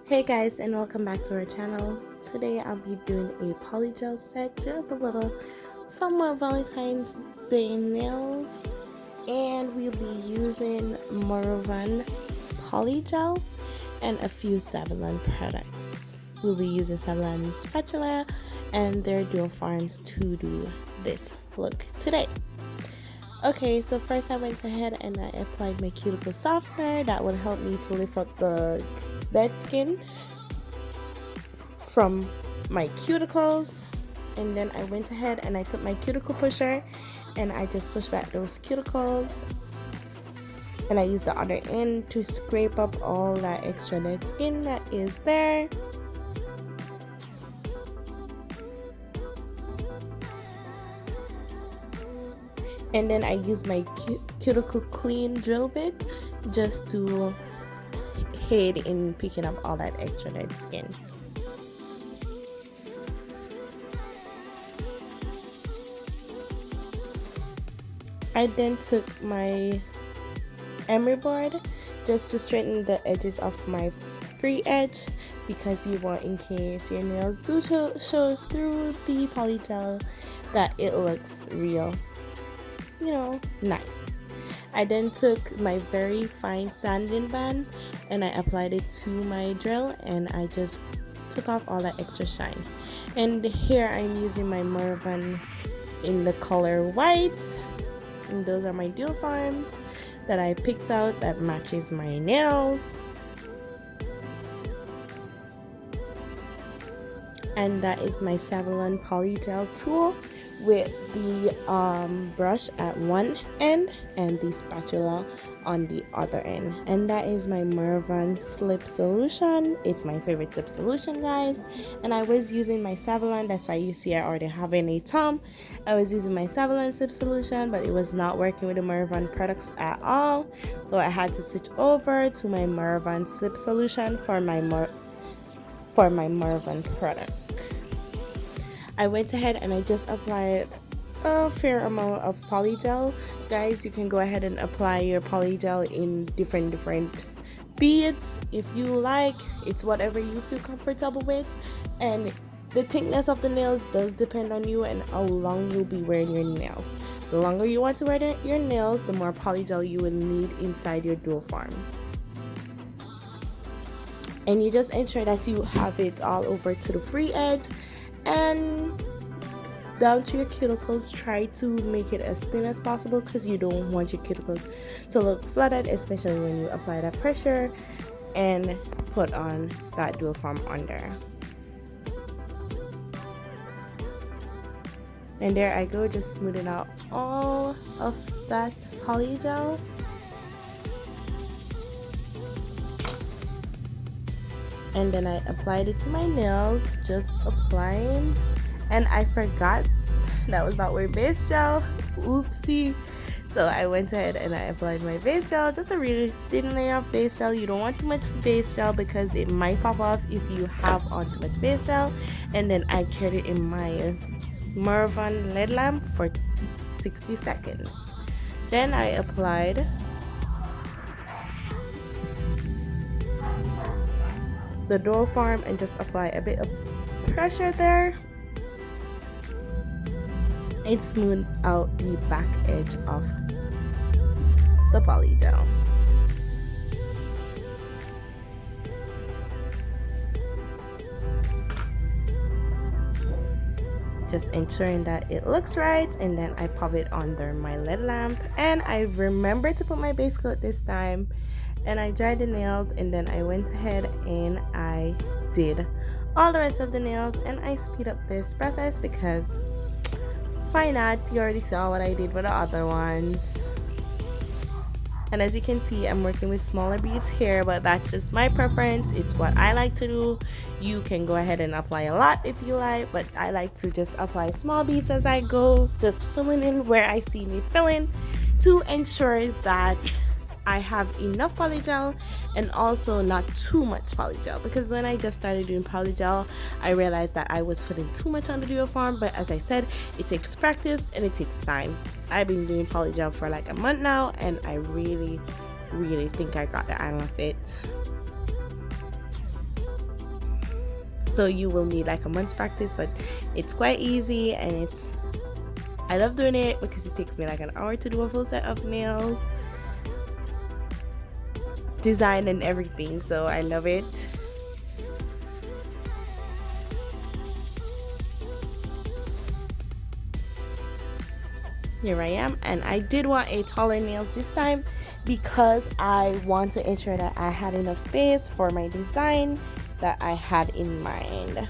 Hey guys, and welcome back to our channel. Today I'll be doing a polygel set, just a little somewhat Valentine's Day nails, and we'll be using morovan polygel and a few Savlon products. We'll be using Savlon spatula and their dual forms to do this look today. Okay, so first I went ahead and I applied my cuticle softener that will help me to lift up the dead skin from my cuticles. And then I went ahead and I took my cuticle pusher and I just pushed back those cuticles, and I used the other end to scrape up all that extra dead skin that is there. And then I used my cuticle clean drill bit just to aid in picking up all that extra dead skin. I then took my emery board just to straighten the edges of my free edge, because you want, in case your nails do show through the polygel, that it looks real, nice. I then took my very fine sanding band and I applied it to my drill, and I just took off all that extra shine. And here I'm using my morovan in the color white, and those are my dual forms that I picked out that matches my nails. And that is my Savlon polygel tool with the brush at one end and the spatula on the other end. And that is my morovan slip solution. It's my favorite slip solution, guys. And I was using my Savlon, that's why you see I already have a thumb. I was using my Savlon slip solution, but it was not working with the morovan products at all, so I had to switch over to my morovan slip solution for my morovan product. I went ahead and I just applied a fair amount of polygel. Guys, you can go ahead and apply your polygel in different beads if you like. It's whatever you feel comfortable with, and the thickness of the nails does depend on you and how long you'll be wearing your nails. The longer you want to wear your nails, the more polygel you will need inside your dual form. And you just ensure that you have it all over to the free edge and down to your cuticles. Try to make it as thin as possible, because you don't want your cuticles to look flooded, especially when you apply that pressure and put on that dual form under. And there I go, just smoothing out all of that polygel. And then I applied it to my nails, just applying, and I forgot that was not wearing base gel. Oopsie. So I went ahead and I applied my base gel, just a really thin layer of base gel. You don't want too much base gel because it might pop off if you have on too much base gel. And then I cured it in my morovan LED lamp for 60 seconds. Then I applied the dual form and just apply a bit of pressure there. It smoothed out the back edge of the polygel. Just ensuring that it looks right, and then I pop it under my LED lamp. And I remembered to put my base coat this time, and I dried the nails, and then I went ahead and I did all the rest of the nails, and I speed up this process because why not? You already saw what I did with the other ones. And as you can see, I'm working with smaller beads here, but that's just my preference. It's what I like to do. You can go ahead and apply a lot if you like, but I like to just apply small beads as I go, just filling in where I see me filling, to ensure that I have enough polygel and also not too much polygel, because when I just started doing polygel, I realized that I was putting too much on the dual form. But as I said, it takes practice and it takes time. I've been doing polygel for like a month now, and I really think I got the hang of it. so you will need like a month's practice, but it's quite easy, and I love doing it because it takes me like an hour to do a full set of nails, design and everything, so I love it. Here I am, and I did want a taller nails this time because I want to ensure that I had enough space for my design that I had in mind.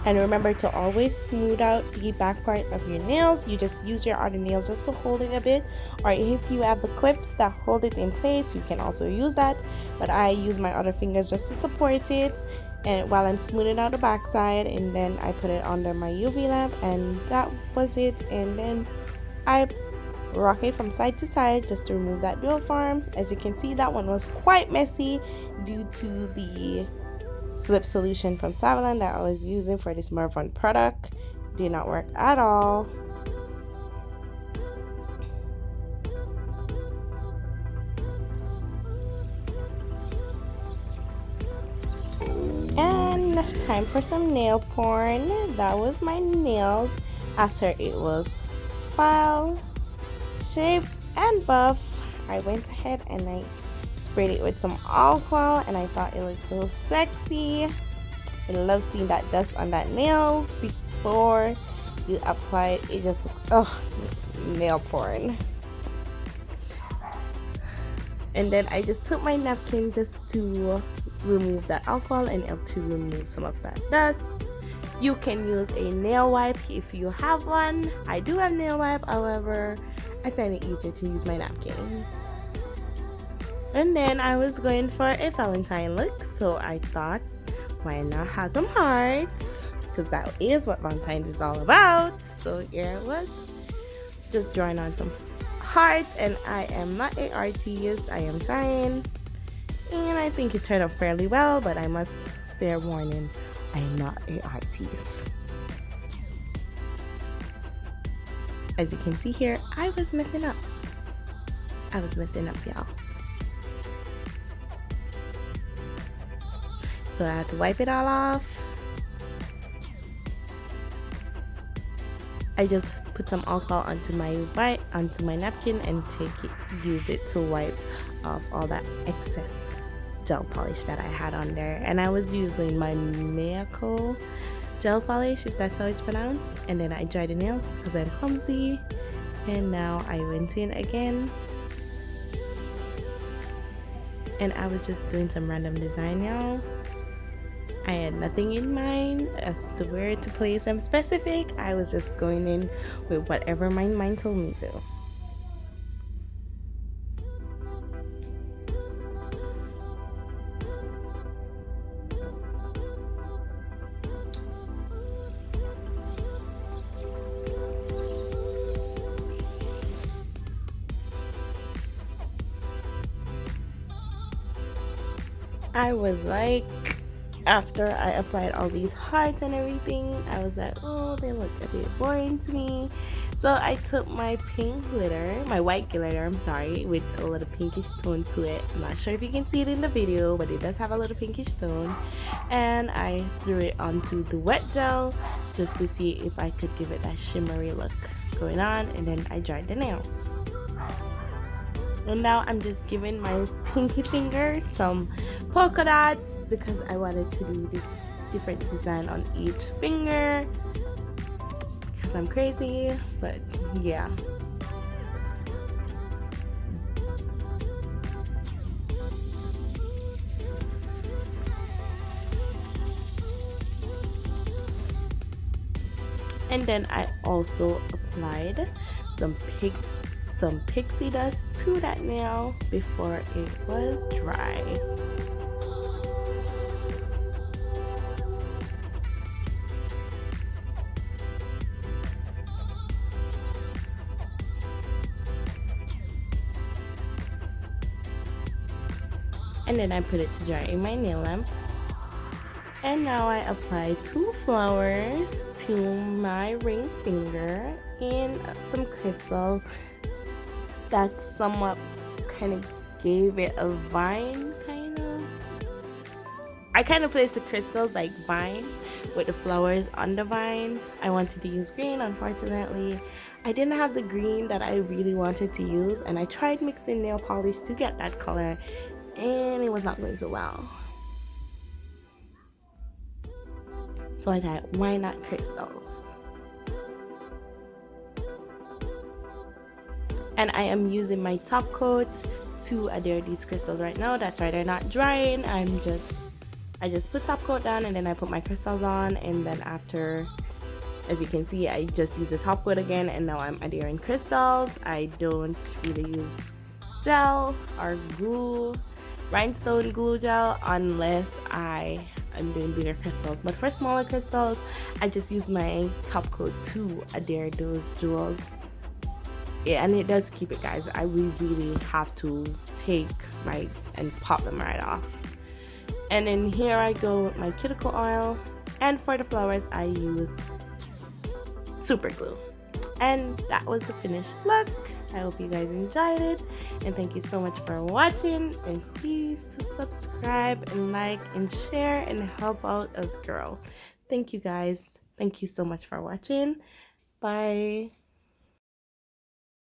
And remember to always smooth out the back part of your nails. You just use your other nails just to hold it a bit, or if you have the clips that hold it in place, you can also use that, but I use my other fingers just to support it, and while I'm smoothing out the back side, and then I put it under my UV lamp, and that was it. And then I rock it from side to side just to remove that dual form. As you can see, that one was quite messy due to the slip solution from Savlon that I was using for this morovan product. Did not work at all. And time for some nail porn. That was my nails after it was filed, shaped, and buff. I went ahead and I sprayed it with some alcohol, and I thought it looked so sexy. I love seeing that dust on that nails before you apply it. It just looks, oh, nail porn. And then I just took my napkin just to remove that alcohol and to remove some of that dust. You can use a nail wipe if you have one. I do have nail wipe, however I find it easier to use my napkin. And then I was going for a Valentine look, so I thought, why not have some hearts? Because that is what Valentine's is all about. So here I was, just drawing on some hearts, and I am not an artist. I am trying, and I think it turned out fairly well, but I must fair warning, I am not an artist. As you can see here, I was messing up. Y'all. So I had to wipe it all off. I just put some alcohol onto my napkin and use it to wipe off all that excess gel polish that I had on there. And I was using my Miyako gel polish, if that's how it's pronounced. And then I dried the nails because I'm clumsy. And now I went in again. And I was just doing some random design, y'all. I had nothing in mind as to where to place them specific. I was just going in with whatever my mind told me to. I was like, after I applied all these hearts and everything, I was like, oh, they look a bit boring to me. So I took my pink glitter, my white glitter, I'm sorry, with a little pinkish tone to it. I'm not sure if you can see it in the video, but it does have a little pinkish tone. And I threw it onto the wet gel just to see if I could give it that shimmery look going on. And then I dried the nails. And now I'm just giving my pinky finger some polka dots because I wanted to do this different design on each finger because I'm crazy, but yeah. And then I also applied some pixie dust to that nail before it was dry. And then I put it to dry in my nail lamp. And now I apply 2 flowers to my ring finger and some crystal that somewhat kind of gave it a vine kind of. I kind of placed the crystals like vine with the flowers on the vines. I wanted to use green. Unfortunately, I didn't have the green that I really wanted to use, and I tried mixing nail polish to get that color, and it was not going so well. So I thought, why not crystals? And I am using my top coat to adhere these crystals right now. That's why they're not drying. I just put top coat down and then I put my crystals on, and then after, as you can see, I just use the top coat again, and now I'm adhering crystals. I don't really use gel or glue, rhinestone glue gel, unless I'm doing bigger crystals. But for smaller crystals, I just use my top coat to adhere those jewels. Yeah, and it does keep it, guys. I really have to take and pop them right off. And then here I go with my cuticle oil, and for the flowers I use super glue. And that was the finished look. I hope you guys enjoyed it, and thank you so much for watching, and please to subscribe and like and share and help out us girl. Thank you guys. Thank you so much for watching. Bye.